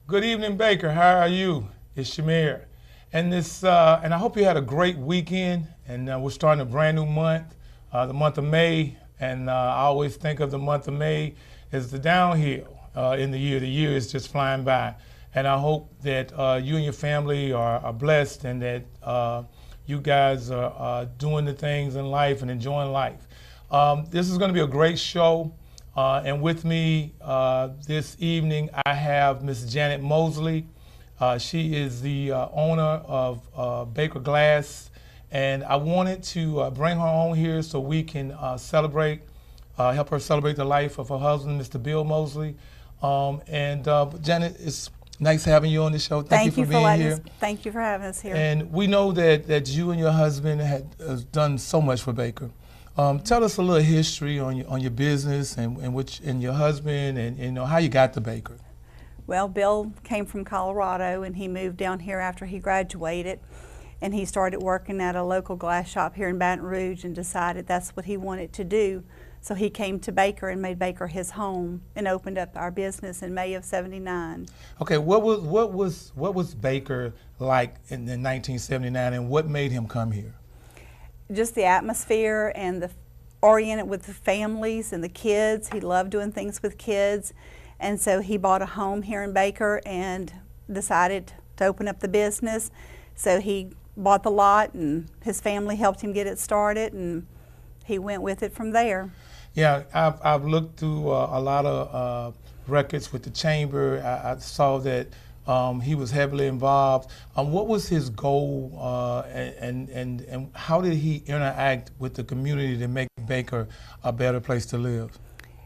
Good evening, Baker. How are you? It's Shamir. And I hope you had a great weekend. And we're starting a brand new month, the month of May. And I always think of the month of May as the downhill in the year. The year is just flying by. And I hope that you and your family are blessed and that you guys are doing the things in life and enjoying life. This is going to be a great show. And with me this evening, I have Miss Janet Mosley. She is the owner of Baker Glass. And I wanted to bring her on here so we can help her celebrate the life of her husband, Mr. Bill Mosley. Janet, it's nice having you on the show. Thank you for being here. Thank you for having us here. And we know that you and your husband have done so much for Baker. Tell us a little history on your business and your husband and how you got to Baker. Well, Bill came from Colorado and he moved down here after he graduated, and he started working at a local glass shop here in Baton Rouge and decided that's what he wanted to do. So he came to Baker and made Baker his home and opened up our business in May of '79. Okay, what was Baker like in 1979, and what made him come here? Just the atmosphere and the oriented with the families and the kids. He loved doing things with kids, and so he bought a home here in Baker and decided to open up the business. So he bought the lot and his family helped him get it started, and he went with it from there. Yeah, I've looked through a lot of records with the chamber. I saw that he was heavily involved. What was his goal, and how did he interact with the community to make Baker a better place to live?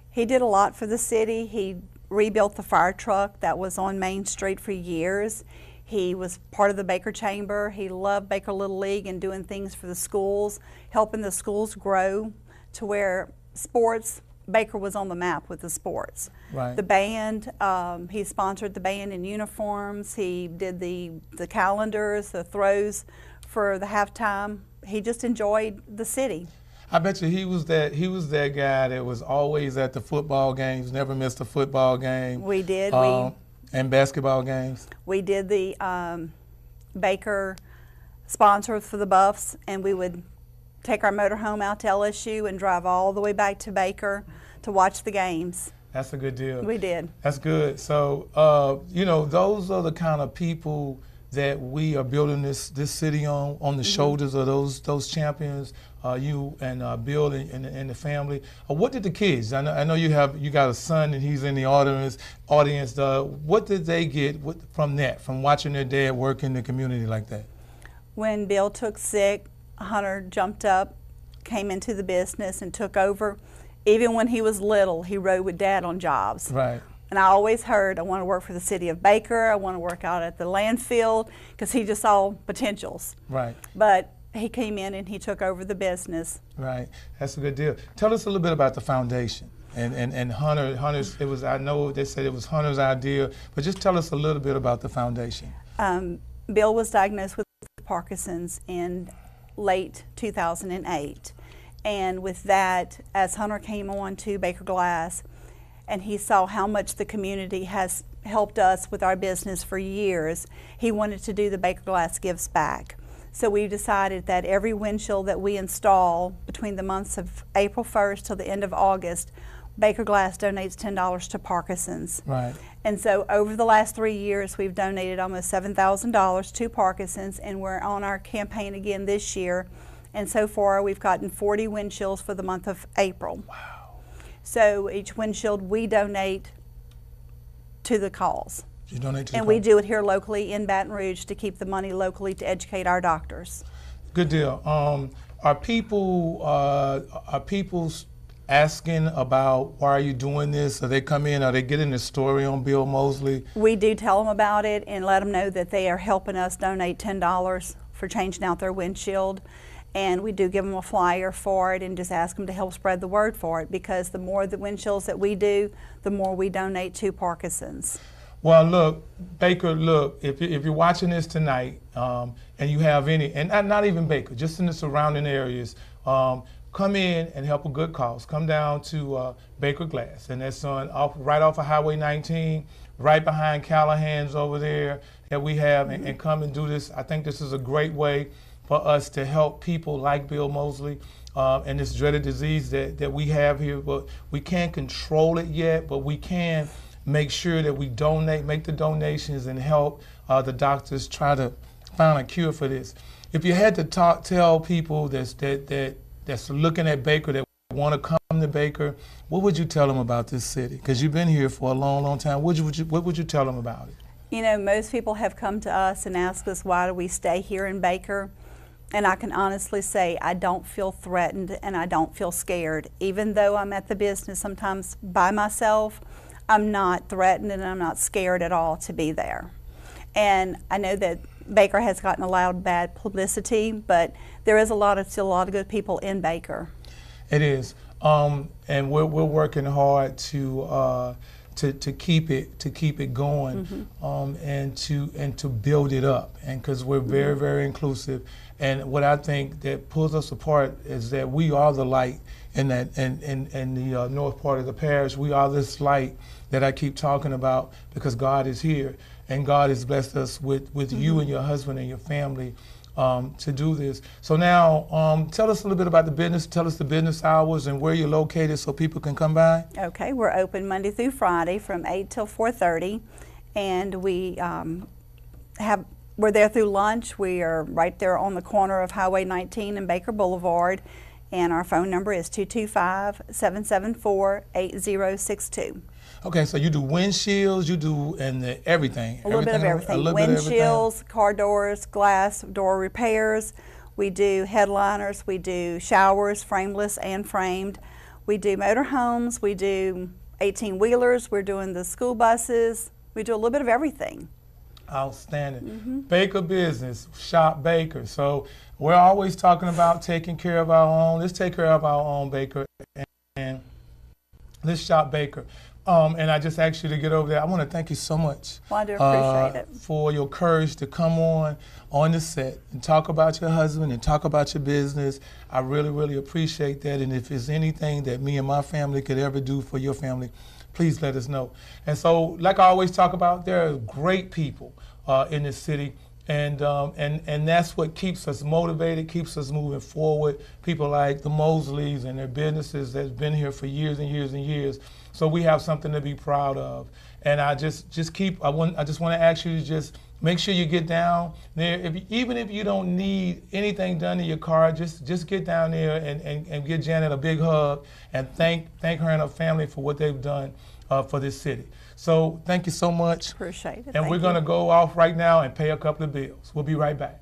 He did a lot for the city. He rebuilt the fire truck that was on Main Street for years. He was part of the Baker Chamber. He loved Baker Little League and doing things for the schools, helping the schools grow to where sports, Baker was on the map with the sports. Right. The band, he sponsored the band in uniforms. He did the calendars, the throws for the halftime. He just enjoyed the city. I bet you he was that guy that was always at the football games, never missed a football game. We did. And basketball games. We did the Baker sponsors for the Buffs, and we would take our motorhome out to LSU and drive all the way back to Baker to watch the games. That's a good deal. We did. That's good. So, those are the kind of people that we are building this city on the shoulders of those champions, you and Bill and the family. What did the kids? I know you got a son and he's in the audience. What did they get from watching their dad work in the community like that? When Bill took sick, Hunter jumped up, came into the business and took over. Even when he was little, he rode with Dad on jobs. Right. And I always heard, I want to work for the city of Baker, I want to work out at the landfill, because he just saw potentials. Right. But he came in and he took over the business. Right. That's a good deal. Tell us a little bit about the foundation. And Hunter's, I know they said it was Hunter's idea, but just tell us a little bit about the foundation. Bill was diagnosed with Parkinson's in late 2008. And with that, as Hunter came on to Baker Glass, and he saw how much the community has helped us with our business for years, he wanted to do the Baker Glass Gives Back. So we decided that every windshield that we install between the months of April 1st till the end of August, Baker Glass donates $10 to Parkinson's. Right. And so over the last 3 years, we've donated almost $7,000 to Parkinson's, and we're on our campaign again this year. And so far, we've gotten 40 windshields for the month of April. Wow. So each windshield we donate to the cause. You donate to the and cause? We do it here locally in Baton Rouge to keep the money locally to educate our doctors. Good deal. Are people asking about why are you doing this? Are they come in? Are they getting the story on Bill Mosley? We do tell them about it and let them know that they are helping us donate $10 for changing out their windshield. And we do give them a flyer for it and just ask them to help spread the word for it, because the more the windshields that we do, the more we donate to Parkinson's. Well, look, Baker, if you're watching this tonight and you have any, and not even Baker, just in the surrounding areas, come in and help a good cause. Come down to Baker Glass, and that's right off of Highway 19, right behind Callahan's over there that we have, and come and do this. I think this is a great way for us to help people like Bill Moseley and this dreaded disease that we have here. But we can't control it yet, but we can make sure that we make the donations and help the doctors try to find a cure for this. If you had to tell people that's looking at Baker, that want to come to Baker, what would you tell them about this city? Because you've been here for a long, long time. What would you tell them about it? You know, most people have come to us and asked us, why do we stay here in Baker? And I can honestly say I don't feel threatened and I don't feel scared. Even though I'm at the business sometimes by myself, I'm not threatened and I'm not scared at all to be there. And I know that Baker has gotten a lot of bad publicity, but there is still a lot of good people in Baker. It is, and we're working hard to keep it going, and to build it up, and because we're very, very inclusive. And what I think that pulls us apart is that we are the light in the north part of the parish. We are this light that I keep talking about because God is here, and God has blessed us with you and your husband and your family to do this. So now, tell us a little bit about the business. Tell us the business hours and where you're located so people can come by. Okay, we're open Monday through Friday from 8 till 4:30, and we're there through lunch. We are right there on the corner of Highway 19 and Baker Boulevard, and our phone number is 225-774-8062. Okay, so you do windshields, you do everything. A little bit of everything. Windshields, car doors, glass door repairs. We do headliners. We do showers, frameless and framed. We do motorhomes. We do 18-wheelers. We're doing the school buses. We do a little bit of everything. Outstanding. Baker Business, Shop Baker. So we're always talking about taking care of our own. Let's take care of our own, Baker, and let's shop Baker. And I just asked you to get over there. I want to thank you so much. Well, I do appreciate it. For your courage to come on the set and talk about your husband and talk about your business. I really, really appreciate that. And if there's anything that me and my family could ever do for your family, please let us know. And so, like I always talk about, there are great people in this city. And that's what keeps us motivated, keeps us moving forward. People like the Mosleys and their businesses that's been here for years and years and years. So we have something to be proud of. And I just want to ask you to just make sure you get down there. Even if you don't need anything done to your car, just get down there and give Janet a big hug and thank her and her family for what they've done for this city. So thank you so much. Appreciate it. And we're going to go off right now and pay a couple of bills. We'll be right back.